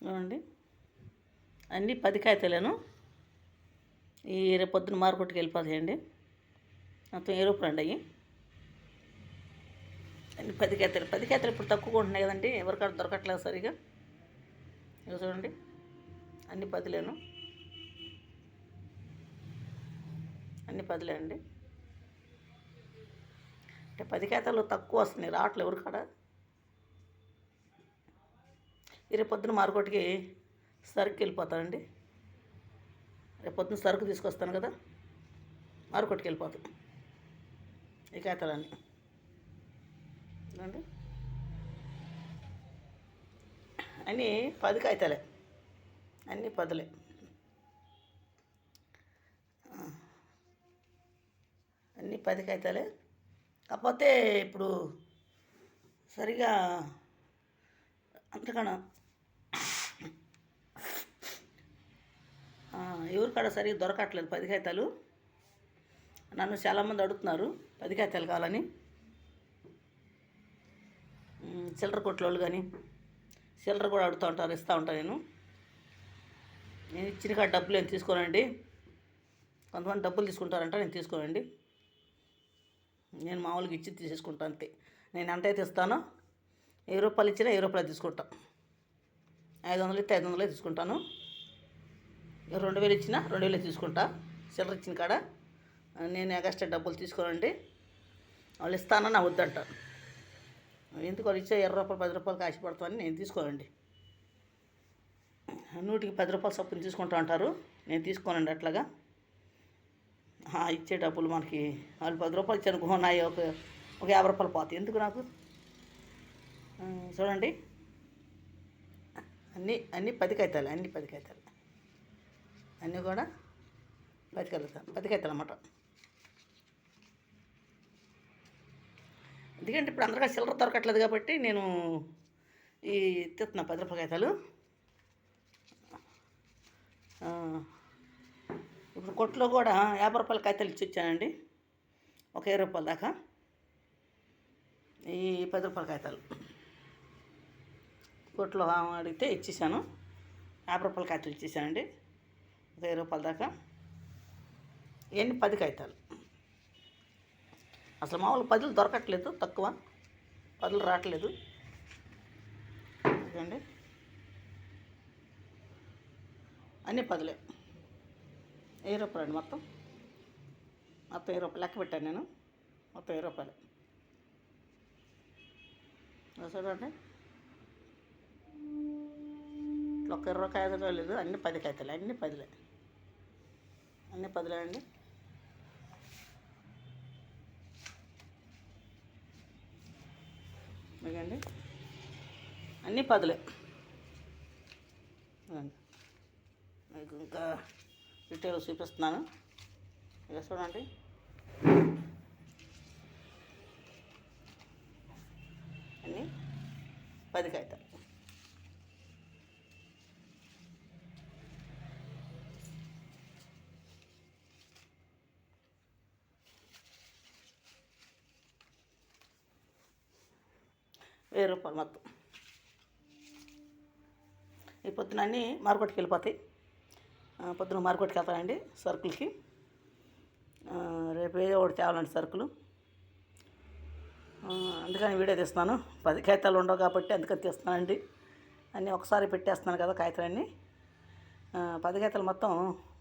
చూడండి, అన్నీ 10 కాగితాలేను. ఈ రేపు పొద్దున మార్కెట్కి వెళ్ళిపోతాయండి. మొత్తం ఏ రూపాయలు అండి అవి? అన్ని 10 కాగితాలు. 10 కాగితాలు ఇప్పుడు తక్కువగా ఉంటున్నాయి కదండి, ఎవరికాడ దొరకట్లేదు సరిగా. ఇక చూడండి, అన్ని 10లేను, అన్ని 10లే అండి. అంటే 10 కాగితాలు తక్కువ వస్తున్నాయి, రావట్లేదు ఎవరి కాడ. రేపు పొద్దున మార్కెట్కి సరుకు వెళ్ళిపోతానండి. రేపు పొద్దున సరుకు తీసుకొస్తాను కదా, మార్కెట్కి వెళ్ళిపోతాం. ఈ కాగితాలన్నీ చూడండి, అన్నీ 10 కాగితాలే, అన్నీ 10లే. అన్నీ 10 కాగితాలే. కాకపోతే ఇప్పుడు సరిగా అంతకన్నా ఎవరి కాడ సరిగ్గా దొరకట్లేదు 10 కాగితాలు. నన్ను చాలామంది అడుగుతున్నారు 10 కాగితాలు కావాలని. చిల్లర కొట్లోళ్ళు కానీ చిల్లర కూడా అడుగుతూ ఉంటారు, ఇస్తూ ఉంటాను నేను. నేను ఇచ్చిన కాడ డబ్బులు ఏం తీసుకోనండి. కొంతమంది డబ్బులు తీసుకుంటారంట, నేను తీసుకోనండి. నేను మామూలుగా ఇచ్చి తీసేసుకుంటాను అంతే. నేను ఎంత అయితే ఇస్తానో, 1000 రూపాయలు ఇచ్చినా 1000 రూపాయలు తీసుకుంటాను. 500 ఇస్తే 500 తీసుకుంటాను. 2000 ఇచ్చినా 2000 తీసుకుంటా. చిల్లర ఇచ్చిన కాడ నేను ఎగస్ట్రా డబ్బులు తీసుకోనండి. వాళ్ళు ఇస్తానని నా వద్దంటారు. ఎందుకు వాళ్ళు ఇచ్చే 20 రూపాయలు 10 రూపాయలు ఆశపడతామని నేను తీసుకోనండి. 100కి 10 రూపాయలు చొప్పున తీసుకుంటా అంటారు, నేను తీసుకోనండి అట్లాగా. ఇచ్చే డబ్బులు మనకి వాళ్ళు 10 రూపాయలు ఇచ్చాను నాయి ఒక 50 రూపాయలు పోతాయి ఎందుకు నాకు. చూడండి, అన్నీ 10 కాగితాలు, అన్నీ 10 కాగితాలు, అన్నీ కూడా 10 కాగితాలు అన్నమాట. ఎందుకంటే ఇప్పుడు అందరికీ చిల్లర దొరకట్లేదు కాబట్టి నేను ఈ తెస్తున్నా 10 రూపాయల కాగితాలు. ఇప్పుడు కొట్లో కూడా 50 రూపాయల కాగితాలు ఇచ్చి వచ్చానండి, ఒక 20 రూపాయల దాకా. ఈ 10 రూపాయల కాగితాలు కొట్లో అడిగితే ఇచ్చేసాను. 50 రూపాయల కాగితాలు ఇచ్చేసానండి, ఒక 20 రూపాయల దాకా. ఇవన్నీ 10 కాగితాలు. అసలు మామూలు 10లు దొరకట్లేదు, తక్కువ 10లు రావట్లేదు. చూడండి, అన్నీ 10లే. 1000 రూపాయలు అండి మొత్తం 1000 రూపాయలు లెక్క పెట్టాను నేను, మొత్తం 1000 రూపాయలు. చూడండి, ఇట్లా ఒక 20 కాగితాలు లేదు, అన్నీ 10 కాగితాలు, అన్నీ 10లే, అన్నీ 10లే అండి. ఇదండి, అన్నీ 10లే. మీకు ఇంకా డీటెయిల్ చూపిస్తున్నాను, ఇక చూడండి. అన్నీ 10 కాగితాలు. ₹1000 మొత్తం. ఈ పొద్దున అన్నీ మార్కెట్కి వెళ్ళిపోతాయి. పొద్దున మార్కెట్కి వెళ్తానండి సరుకులకి. రేపు ఏదో ఒకటి తేవాలండి సరుకులు, అందుకని వీడియో తీస్తున్నాను. 10 కాగితాలు ఉండవు కాబట్టి అందుకని తీస్తున్నానండి. అన్నీ ఒకసారి పెట్టేస్తున్నాను కదా కాగితాలన్నీ. 10 కాగితాలు మొత్తం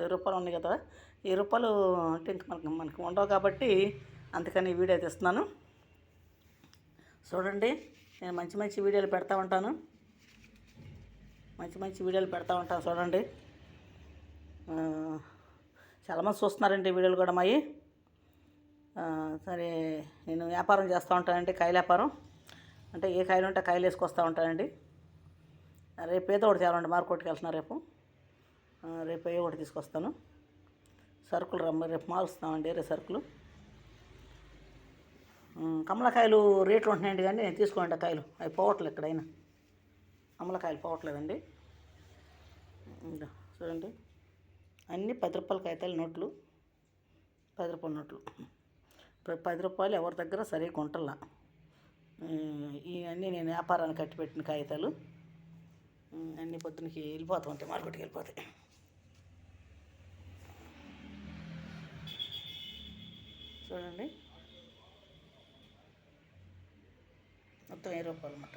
1000 రూపాయలు ఉన్నాయి కదా, 1000 రూపాయలు అంటే ఇంక మనకి ఉండవు కాబట్టి అందుకని వీడియో తీస్తున్నాను. చూడండి, నేను మంచి మంచి వీడియోలు పెడతా ఉంటాను, చూడండి. చాలామంది చూస్తున్నారండి వీడియోలు కూడా మావి. సరే, నేను వ్యాపారం చేస్తూ ఉంటానండి, కాయల వ్యాపారం. అంటే ఏ కాయలు ఉంటే కాయలు వేసుకొస్తూ ఉంటానండి. రేపు ఏదో ఒకటి తేవాలండి, మార్కెట్కి వెళ్తున్నా రేపు ఏదో ఒకటి తీసుకొస్తాను. సరుకులు రేపు మారుస్తామండి, రేపు సరుకులు. కమలకాయలు రేట్లు ఉంటున్నాయండి, కానీ నేను తీసుకోండి కాయలు, అవి పోవట్లేదు ఎక్కడైనా. కమలకాయలు పోవట్లేదండి. చూడండి, అన్నీ 10 రూపాయల కాగితాలు నోట్లు, 10 రూపాయల నోట్లు. ఇప్పుడు 10 రూపాయలు ఎవరి దగ్గర సరిగ్గా ఉంటల్లా. ఇవన్నీ నేను వ్యాపారాన్ని కట్టిపెట్టిన కాగితాలు. అన్ని పొద్దునకి వెళ్ళిపోతూ ఉంటాయి, మార్కెట్కి వెళ్ళిపోతాయి. చూడండి, మొత్తం 10 రూపాయలు అన్నమాట.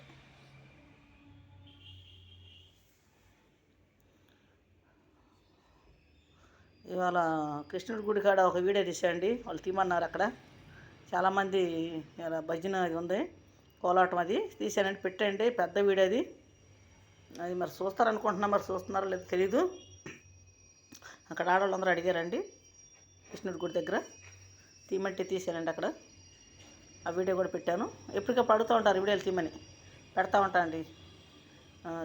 ఇవాళ కృష్ణుడి గుడి కాడ ఒక వీడియో తీసాండి, వాళ్ళు తీయమన్నారు. అక్కడ చాలామంది ఇలా భజన అది ఉంది, కోలాటం అది తీసానండి, పెట్టండి. పెద్ద వీడియో అది. అది మరి చూస్తారనుకుంటున్నా, మరి చూస్తున్నారో లేదో తెలీదు. అక్కడ ఆడవాళ్ళందరూ అడిగారండి కృష్ణుడి గుడి దగ్గర, తీయమంటే తీసానండి. అక్కడ ఆ వీడియో కూడా పెట్టాను. ఎప్పటికప్పుడు అడుగుతూ ఉంటారు వీడియోలు తీయమని, పెడతా ఉంటానండి.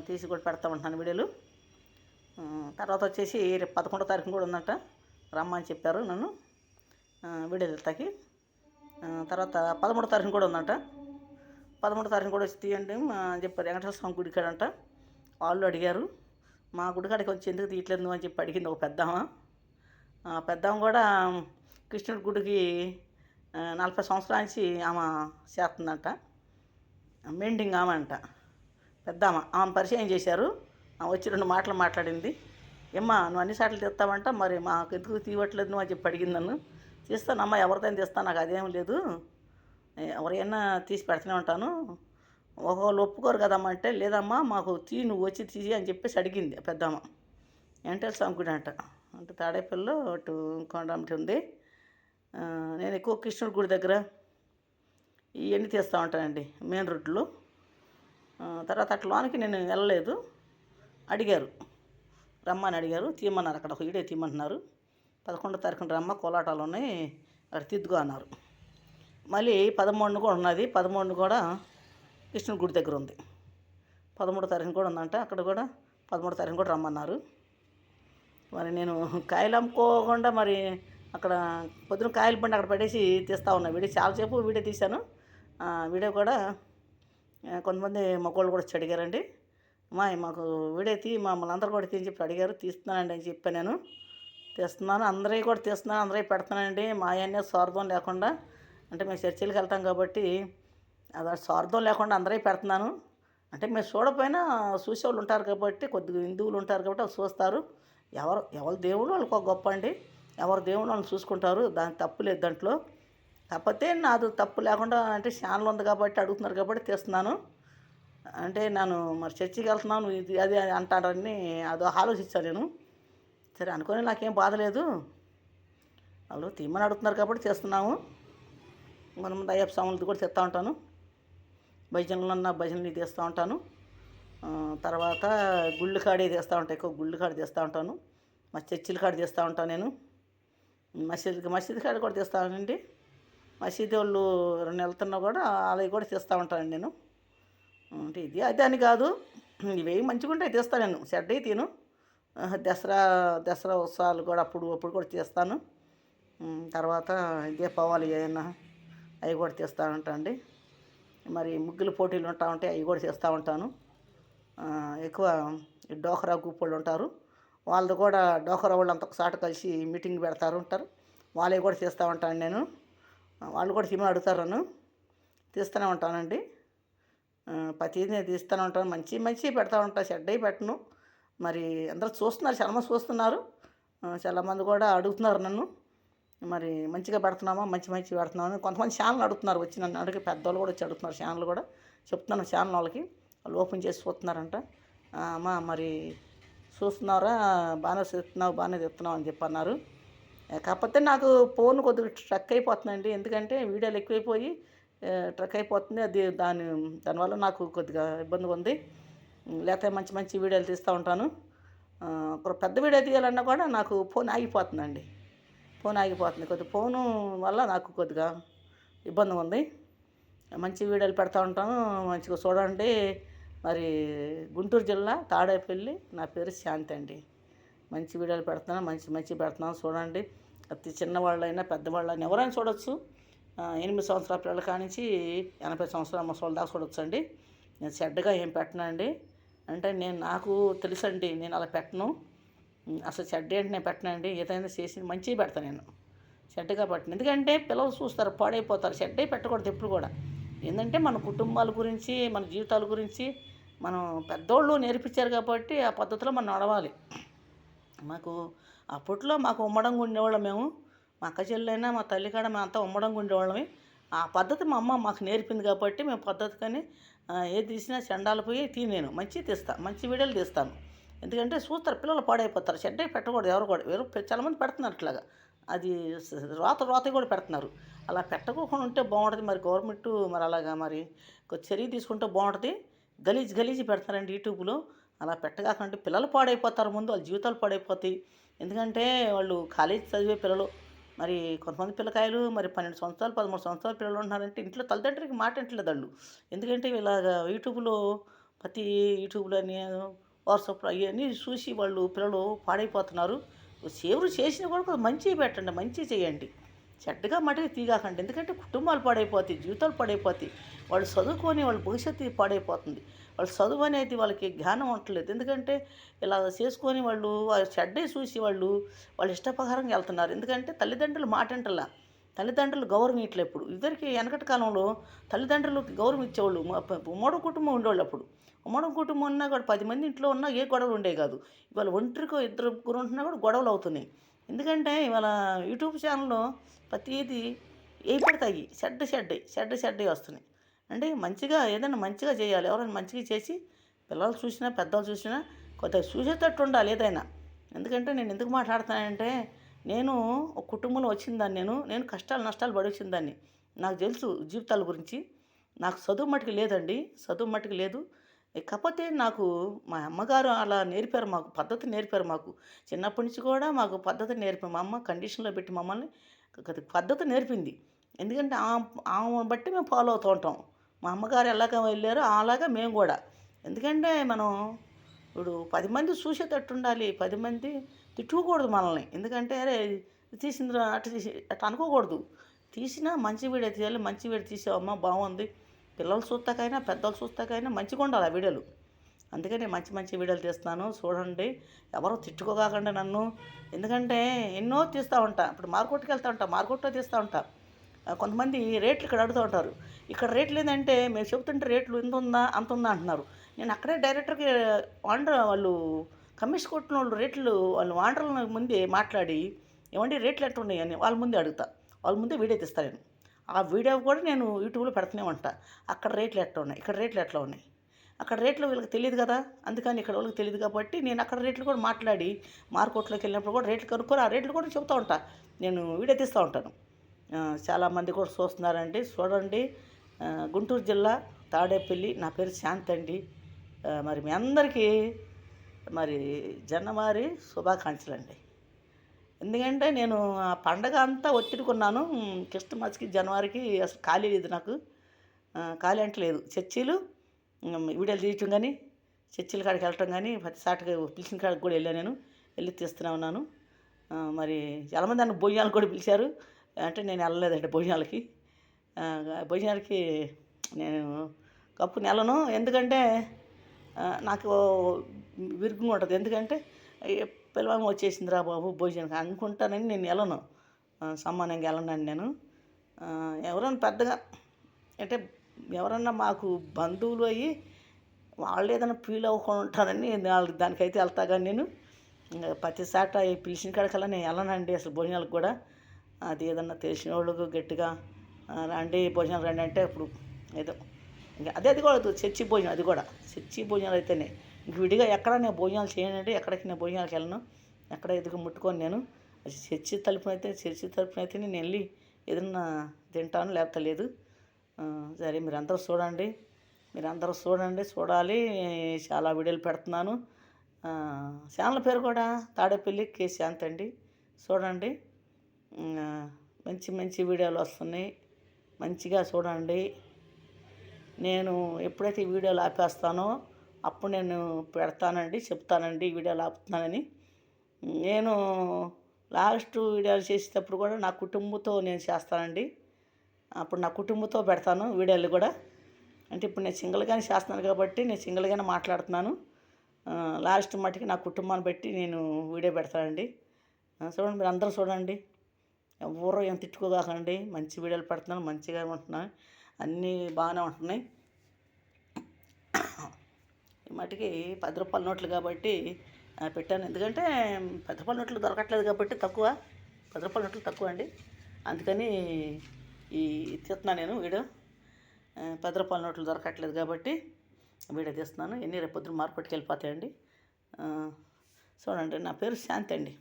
తీసి కూడా పెడతా ఉంటాను వీడియోలు. తర్వాత వచ్చేసి రేపు 11వ తారీఖు కూడా ఉందంట, రమ్మని చెప్పారు నన్ను వీడియోలు ఎత్తాకి. తర్వాత 13వ తారీఖు కూడా ఉందంట. 13వ తారీఖు కూడా వచ్చి తీయండి అని చెప్పారు. వెంకటేశ్వర స్వామి గుడి కాడంట. వాళ్ళు అడిగారు, మా గుడికాడికి వచ్చి ఎందుకు తీయట్లేదు అని చెప్పి అడిగింది ఒక పెద్దామ. పెద్దామ కూడా కృష్ణుడి గుడికి 40 సంవత్సరాల నుంచి ఆమె చేస్తుందంట. మెండింగ్ ఆమె అంట, పెద్దామ. ఆమె పరిచయం చేశారు. వచ్చి 2 మాటలు మాట్లాడింది. ఏమ్మా నువ్వు అన్ని సార్లు తీస్తావంట, మరి మాకు ఎందుకు తీయట్లేదు నువ్వు అని చెప్పి అడిగింది నన్ను. తీస్తానమ్మా, ఎవరిదైనా తీస్తాను, నాకు అదేం లేదు, ఎవరైనా తీసి పెడుతూనే ఉంటాను, ఒకళ్ళు ఒప్పుకోరు కదమ్మా అంటే, లేదమ్మా మాకు నువ్వు వచ్చి తీసి అని చెప్పేసి అడిగింది పెద్దమ్మ. వెంకటేశ్వర స్వామి గుడి అంట, అంటే తాడేపల్లిలో అటు కొండమిటి ఉంది. నేను ఎక్కువ కృష్ణుడి గుడి దగ్గర ఇవన్నీ తీస్తూ ఉంటానండి, మెయిన్ రోడ్లో. తర్వాత అట్లోనికి నేను వెళ్ళలేదు, అడిగారు, రమ్మని అడిగారు, తీయమన్నారు. అక్కడ ఒక వీడియో తీయమంటున్నారు. 11వ తారీఖున రమ్మ, కోలాటాలు ఉన్నాయి, అక్కడ తిద్దుకో అన్నారు. మళ్ళీ 13న కూడా ఉన్నది, 13న కూడా కృష్ణుడి గుడి దగ్గర ఉంది. 13వ తారీఖున కూడా ఉందంట, అక్కడ కూడా 13వ తారీఖున కూడా రమ్మన్నారు. మరి నేను కాయలు అమ్ముకోకుండా మరి అక్కడ పొద్దున కాయల బండి అక్కడ పడేసి తీస్తూ ఉన్నా. వీడియో చాలాసేపు వీడియో తీశాను. వీడియో కూడా కొంతమంది మగవాళ్ళు కూడా వచ్చి అడిగారండి, మాకు వీడియో మమ్మల్ని అందరూ కూడా తీసి చెప్పి అడిగారు. తీస్తున్నానండి అని చెప్పాను. నేను తీస్తున్నాను, అందరికీ కూడా తీస్తున్నాను, అందరికీ పెడుతున్నానండి. మా ఆయనే స్వార్థం లేకుండా, అంటే మేము చర్చిలకు వెళ్తాం కాబట్టి అది స్వార్థం లేకుండా అందరికీ పెడుతున్నాను. అంటే మేము చూడకపోయినా చూసేవాళ్ళు ఉంటారు కాబట్టి, కొద్దిగా హిందువులు ఉంటారు కాబట్టి వాళ్ళు చూస్తారు. ఎవరి దేవుడు వాళ్ళకి ఒక గొప్ప అండి, ఎవరి దేవుడు వాళ్ళని చూసుకుంటారు, దాని తప్పు లేదు దాంట్లో. కాకపోతే నాది తప్పు లేకుండా, అంటే ఛానల్ ఉంది కాబట్టి అడుగుతున్నారు కాబట్టి తీస్తున్నాను. అంటే నేను మరి చర్చికి వెళ్తున్నాను ఇది అది అంటారని అది ఆలోచించాను నేను. సరే అనుకొని నాకేం బాధ లేదు, వాళ్ళు తీయమని అడుగుతున్నారు కాబట్టి చేస్తున్నాము. మనం అయ్యప్ప స్వాములది కూడా తెస్తూ ఉంటాను, భజనలు ఉన్న భజనలు తీస్తూ ఉంటాను. తర్వాత గుళ్ళు కాడే తీస్తూ ఉంటాను, ఎక్కువ గుళ్ళు కాడ తీస్తూ ఉంటాను. మా చర్చిల కాడ తీస్తూ ఉంటాను నేను. మసీద్ కాడ కూడా తీస్తానండి. మసీదు వాళ్ళు 2 వెళ్తున్నా కూడా అవి కూడా తీస్తూ ఉంటానండి నేను. అంటే ఇది అదే అని కాదు, ఇవేవి మంచిగా ఉంటాయి తీస్తాను నేను, చెడ్డవి తీను. దసరా ఉత్సవాలు కూడా అప్పుడు కూడా తీస్తాను. తర్వాత దీపావళి అయినా అవి కూడా తీస్తూ ఉంటానండి. మరి ముగ్గులు పోటీలు ఉంటాయి, అవి కూడా చేస్తూ ఉంటాను. ఎక్కువ డోకరా గ్రూప్ వాళ్ళు ఉంటారు, వాళ్ళది కూడా డోకరా వాళ్ళు అంత ఒకసారి కలిసి మీటింగ్ ఉంటారు, వాళ్ళవి కూడా చేస్తూ ఉంటాను నేను. వాళ్ళు కూడా తీమని అడుగుతారు నన్ను, తీస్తూనే ఉంటానండి. ప్రతిదీ నేను తీస్తూనే ఉంటాను, మంచి పెడతా ఉంటాను, చెడ్డవి పెట్టను. మరి అందరూ చూస్తున్నారు, చాలామంది చూస్తున్నారు, చాలామంది కూడా అడుగుతున్నారు నన్ను, మరి మంచిగా పెడుతున్నామా, మంచి పెడుతున్నామని. కొంతమంది ఛానల్ అడుగుతున్నారు, వచ్చి నన్ను అడిగి పెద్దవాళ్ళు కూడా వచ్చి అడుగుతున్నారు. ఛానల్ కూడా చెప్తున్నాను, ఛానల్ వాళ్ళకి వాళ్ళు ఓపెన్ చేసి చూస్తున్నారంట. అమ్మా మరి చూస్తున్నారా, బాగానే చేస్తున్నావు, బాగానే తెస్తున్నావు అని చెప్పి అన్నారు. కాకపోతే నాకు ఫోన్ కొద్దిగా ట్రక్ అయిపోతుందండి, ఎందుకంటే వీడియోలు ఎక్కువైపోయి ట్రక్ అయిపోతుంది. అది దానివల్ల నాకు కొద్దిగా ఇబ్బందిగా ఉంది. లేకపోతే మంచి వీడియోలు తీస్తూ ఉంటాను. ఒక పెద్ద వీడియో తీయాలన్నా కూడా నాకు ఫోన్ ఆగిపోతుందండి, కొద్దిగా ఫోను వల్ల నాకు కొద్దిగా ఇబ్బందిగా ఉంది. మంచి వీడియోలు పెడతా ఉంటాను, మంచిగా చూడండి. మరి గుంటూరు జిల్లా తాడేపల్లి, నా పేరు శాంతి అండి. మంచి వీడియోలు పెడుతున్నాను, మంచి పెడుతున్నాను, చూడండి. అతి చిన్నవాళ్ళైనా పెద్దవాళ్ళైనా ఎవరైనా చూడొచ్చు. 8 సంవత్సరాల పిల్లల కానించి 80 సంవత్సరాల ముసలి దాకా చూడొచ్చు అండి. నేను చెడ్డగా ఏం పెట్టనండి, అంటే నాకు తెలుసండి, నేను అలా పెట్టను. అసలు చెడ్డ ఏంటి నేను పెట్టనండి, ఏదైనా చేసి మంచిగా పెడతాను నేను, చెడ్డగా పెట్టను. ఎందుకంటే పిల్లలు చూస్తారు, పాడైపోతారు. చెడ్డవి పెట్టకూడదు ఎప్పుడు కూడా. ఏంటంటే మన కుటుంబాల గురించి, మన జీవితాల గురించి మనం పెద్దోళ్ళు నేర్పించారు కాబట్టి ఆ పద్ధతిలో మనం నడవాలి. మాకు అప్పట్లో మాకు ఉమ్మడంగా ఉండేవాళ్ళం మేము. మా అక్క చెల్లెలైనా, మా తల్లి కాడ మేమంతా ఉమ్మడంగా ఉండేవాళ్ళమే. ఆ పద్ధతి మా అమ్మ మాకు నేర్పింది కాబట్టి మేము పద్ధతికని ఏది తీసినా చండాలిపోయి నేను మంచివి తీస్తా. మంచి వీడియోలు తీస్తాను. ఎందుకంటే చూస్తారు పిల్లలు పాడైపోతారు. చెడ్డవి పెట్టకూడదు ఎవరు కూడా. చాలామంది పెడుతున్నారు అట్లాగా. అది రోతవి కూడా పెడుతున్నారు. అలా పెట్టకోకుండా ఉంటే బాగుంటుంది. మరి గవర్నమెంట్ మరి అలాగా మరి చర్య తీసుకుంటే బాగుంటుంది. గలీజు పెడతారండి యూట్యూబ్లో. అలా పెట్టగాకంటే పిల్లలు పాడైపోతారు. ముందు వాళ్ళ జీవితాలు పాడైపోతాయి. ఎందుకంటే వాళ్ళు కాలేజీ చదివే పిల్లలు. మరి కొంతమంది పిల్లకాయలు మరి 12 సంవత్సరాలు 13 సంవత్సరాల పిల్లలు ఉంటున్నారంటే ఇంట్లో తల్లిదండ్రులకి మాట వింటలేదు వాళ్ళు. ఎందుకంటే ఇలాగ యూట్యూబ్లో ప్రతి యూట్యూబ్లని వాట్సాప్లో అవన్నీ చూసి వాళ్ళు పిల్లలు పాడైపోతున్నారు. ఎవరు చేసినా కూడా కొంచెం మంచివి పెట్టండి, మంచివి చేయండి. చెడ్డగా మటుకు తీగాకండి. ఎందుకంటే కుటుంబాలు పాడైపోతాయి, జీవితాలు పాడైపోతాయి. వాళ్ళు చదువుకొని వాళ్ళ భవిష్యత్తు పాడైపోతుంది. వాళ్ళు చదువు అనేది వాళ్ళకి జ్ఞానం ఉండట్లేదు. ఎందుకంటే ఇలా చేసుకొని వాళ్ళు చెడ్డవి చూసి వాళ్ళ ఇష్టప్రకారంగా వెళ్తున్నారు. ఎందుకంటే తల్లిదండ్రులు మాట వింటలా. తల్లిదండ్రులు గౌరవం ఇట్లా ఇప్పుడు ఇద్దరికి వెనకటి కాలంలో తల్లిదండ్రులకు గౌరవం ఇచ్చేవాళ్ళు. ఉమ్మడి కుటుంబం ఉండేవాళ్ళు అప్పుడు. ఉమ్మడి కుటుంబం ఉన్నా కూడా 10 మంది ఇంట్లో ఉన్నా ఏ గొడవలు ఉండేవి కాదు. ఇవాళ ఒంటరికో ఇద్దరు ముగ్గురు ఉంటున్నా కూడా గొడవలు అవుతున్నాయి. ఎందుకంటే ఇవాళ యూట్యూబ్ ఛానల్లో ప్రతిదీ ఏ పడతాయి చెడ్డవి వస్తున్నాయి. అంటే మంచిగా ఏదైనా మంచిగా చేయాలి. ఎవరైనా మంచిగా చేసి పిల్లలు చూసినా పెద్దలు చూసినా కొద్దిగా చూసేటట్టు ఉండాలి ఏదైనా. ఎందుకంటే నేను ఎందుకు మాట్లాడుతున్నానంటే నేను ఒక కుటుంబంలో వచ్చిందాన్ని. నేను కష్టాలు నష్టాలు పడి వచ్చిందాన్ని. నాకు తెలుసు జీవితాల గురించి. నాకు చదువు మట్టుకు లేదండి. చదువు మట్టుకు లేదు. కాకపోతే నాకు మా అమ్మగారు అలా నేర్పారు మాకు. పద్ధతి నేర్పారు మాకు. చిన్నప్పటి నుంచి కూడా మాకు పద్ధతి నేర్పారు. మా అమ్మ కండిషన్లో పెట్టి మమ్మల్ని పద్ధతి నేర్పింది. ఎందుకంటే ఆమెను బట్టి మేము ఫాలో అవుతూ ఉంటాం. మా అమ్మగారు ఎలాగ వెళ్ళారో అలాగా మేము కూడా. ఎందుకంటే మనం ఇప్పుడు 10 మంది చూసేటట్టు ఉండాలి. 10 మంది తిట్టుకోకూడదు మనల్ని. ఎందుకంటే అరే తీసింది అట్లా అనుకోకూడదు. తీసినా మంచి వీడియో తీయాలి. మంచి వీడియో తీసావమ్మా బాగుంది. పిల్లలు చూస్తాకైనా పెద్దలు చూస్తాకైనా మంచిగా ఉండాలి ఆ వీడియోలు. అందుకని మంచి వీడియోలు తీస్తున్నాను చూడండి. ఎవరో తిట్టుకోకాకండి నన్ను. ఎందుకంటే ఎన్నో తీస్తూ ఉంటా. ఇప్పుడు మార్కెట్కి వెళ్తూ ఉంటా, మార్కెట్లో తీస్తూ ఉంటా. కొంతమంది రేట్లు ఇక్కడ అడుగుతూ ఉంటారు. ఇక్కడ రేట్లు ఏంటంటే మేము చెబుతుంటే రేట్లు ఇంత ఉందా అంత ఉందా అంటున్నారు. నేను అక్కడే డైరెక్టర్కి వాళ్ళు కమిషన్ కొట్టిన వాళ్ళు రేట్లు వాళ్ళు ఓనర్ల ముందే మాట్లాడి ఏమంటే రేట్లు ఎట్లా ఉన్నాయని వాళ్ళ ముందే అడుగుతా. వాళ్ళ ముందే వీడియో తీస్తాను నేను. ఆ వీడియో కూడా నేను యూట్యూబ్లో పెడుతూనే ఉంటా. అక్కడ రేట్లు ఎట్లా ఉన్నాయి, ఇక్కడ రేట్లు ఎట్లా ఉన్నాయి. అక్కడ రేట్లు వీళ్ళకి తెలియదు కదా. అందుకని ఇక్కడ వాళ్ళకి తెలియదు కాబట్టి నేను అక్కడ రేట్లు కూడా మాట్లాడి మార్కెట్లోకి వెళ్ళినప్పుడు కూడా రేట్లు కనుక్కొని ఆ రేట్లు కూడా చెబుతూ ఉంటా. నేను వీడియో తీస్తూ ఉంటాను. చాలామంది కూడా చూస్తున్నారండి. చూడండి. గుంటూరు జిల్లా తాడేపల్లి. నా పేరు శాంతి అండి. మరి మీ అందరికీ మరి జనవరి శుభాకాంక్షలు అండి. ఎందుకంటే నేను ఆ పండగ అంతా ఒత్తిడికున్నాను. క్రిస్మస్కి జనవరికి అసలు ఖాళీ లేదు నాకు. ఖాళీ అంటే లేదు. చర్చీలు వీడియోలు తీయటం కానీ చర్చిల కాడికి వెళ్ళటం కానీ ప్రతిసాటిగా పిలిచిన కాడికి కూడా వెళ్ళాను. నేను వెళ్ళి తీస్తూనే ఉన్నాను. మరి చాలామంది నన్ను భోజనాలు కూడా పిలిచారు. అంటే నేను వెళ్ళలేదండి భోజనాలకి. భోజనాలకి నేను కప్పుని వెళ్ళను. ఎందుకంటే నాకు విరుగ్గా ఉంటుంది. ఎందుకంటే పిల్లవాళ్ళం వచ్చేసిందిరా బాబు భోజనానికి అనుకుంటానని నేను వెళ్ళను. సమానంగా వెళ్ళనండి నేను. ఎవరైనా పెద్దగా అంటే ఎవరన్నా మాకు బంధువులు అయ్యి వాళ్ళు ఏదైనా ఫీల్ అవ్వకుండా ఉంటారని దానికైతే వెళ్తా. కానీ నేను ప్రతిసాట పిలిచిన కాడికల్లా నేను వెళ్ళనండి అసలు భోజనాలకు కూడా. అది ఏదన్నా తెలిసిన వాళ్ళకు గట్టిగా రండి భోజనాలు రండి అంటే ఇప్పుడు ఏదో ఇంకా అది కూడా చర్చి భోజనం. అది కూడా చర్చి భోజనాలు అయితేనే. ఇంక విడిగా ఎక్కడ నేను భోజనాలు చేయనండి. ఎక్కడికి నేను భోజనాలకు వెళ్ళను. ఎక్కడ ఎదుగు ముట్టుకొని నేను చర్చి తరపున అయితే నేను వెళ్ళి ఏదన్నా తింటాను, లేకపోతే లేదు. సరే మీరందరూ చూడాలి. చాలా వీడియోలు పెడుతున్నాను. ఛానల్ పేరు కూడా తాడేపల్లి కే శాంతి అండి. చూడండి. మంచి వీడియోలు వస్తున్నాయి. మంచిగా చూడండి. నేను ఎప్పుడైతే ఈ వీడియోలు ఆపేస్తానో అప్పుడు నేను పెడతానండి, చెప్తానండి ఈ వీడియోలు ఆపుతున్నానని. నేను లాస్ట్ వీడియోలు చేసేటప్పుడు కూడా నా కుటుంబంతో నేను చేస్తానండి. అప్పుడు నా కుటుంబంతో పెడతాను వీడియోలు కూడా. అంటే ఇప్పుడు నేను సింగిల్గానే చేస్తున్నాను కాబట్టి నేను సింగిల్గానే మాట్లాడుతున్నాను. లాస్ట్ మట్టుకి నా కుటుంబాన్ని బట్టి నేను వీడియో పెడతానండి. చూడండి మీరు అందరూ చూడండి. ఎవరో ఏం తిట్టుకోగాకండి. మంచి వీడియోలు పెడుతున్నాను, మంచిగా ఉంటున్నాను, అన్నీ బాగానే ఉంటున్నాయి. ఈ మటుకి 10 రూపాయల నోట్లు కాబట్టి పెట్టాను. ఎందుకంటే 10 రూపాయల నోట్లు దొరకట్లేదు కాబట్టి తక్కువ, 10 రూపాయల నోట్లు తక్కువ అండి. అందుకని ఈ తీస్తున్నాను నేను వీడియో. 10 రూపాయల నోట్లు దొరకట్లేదు కాబట్టి వీడియో తీస్తున్నాను. ఎన్ని రేపు పొద్దున మార్కెట్కి వెళ్ళిపోతాయండి. చూడండి, నా పేరు శాంతి అండి.